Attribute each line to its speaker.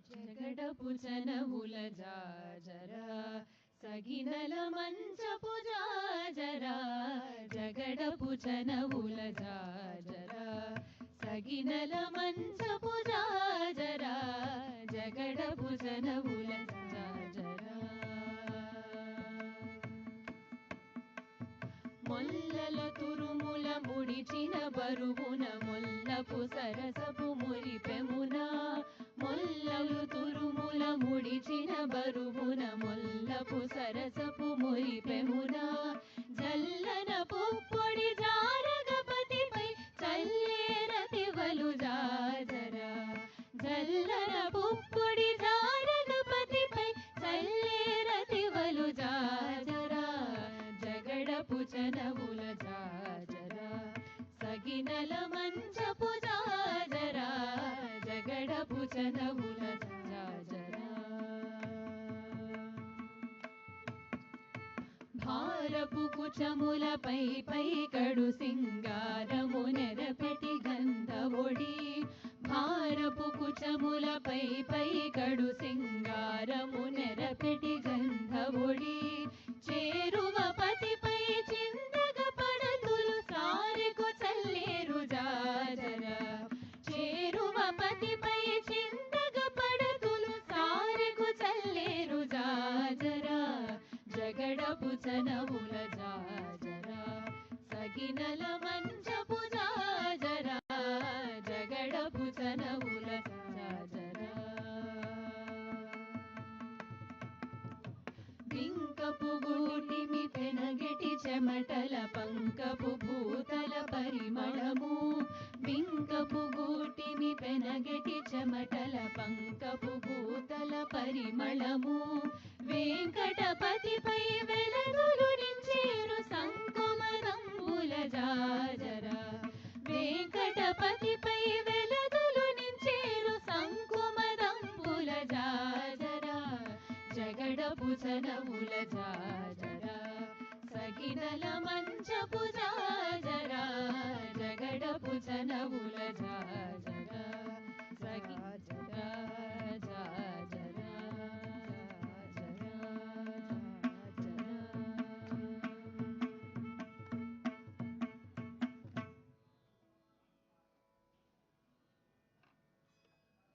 Speaker 1: జగడపు చనవుల జాజరా సగినల మంచపు జాజరా జగడపు చనవుల జాజరా సగినల మంచపు జాజరా జగడపు చనవుల జాజరా మొల్లల తురుముల ముడిచిన బరువున మొల్లపు సరసపు మురిపెమున మొల్లలు తురుముల ముడిచిన బరువున మొల్లపు సరసపు మురిపెమున జల్లన పుప్పొడి జారగపతిపై చల్లేరతివలు జాజరా జల్లన పుప్పొడి జారగపతిపై చల్లేరతివలు జాజరా జగడపు చనవుల జాజరా సగినల మంచపు జాజరా జగడపు చనవుల జాజరా భారపు కుచములపై పై కడు సింగారము నెరపెటి గంధవొడి భారపు కుచములపై పై కడు సింగారము నెరపెటి గంధవొడి చేరువ పతిపై చిందగ పడతులు సారెకు చల్లేరు జాజరా చేరువ పతిపై చిందగ పడతులు సారెకు చల్లేరు జాజరా జగడపు చనవుల జాజరా సగినల మంచపు జాజరా జగడపు చనవుల జాజరా బింకపు గూటిమి పెనగెటి చెమటల పంకపు భూతల పరిమళము బింకపు గూటిమి పెనగెటి చెమటల పంకపు భూతల పరిమళము వెంకటపతిపై వెలదులు నించేరు సంకుమరంబుల జాజరా వెంకటపతిపై వెలదులు నించేరు సంకుమరంబుల జాజరా జగడపు చనవుల జాజరా సగినల మంచపు జాజరా జగడపు చనవుల జాజరా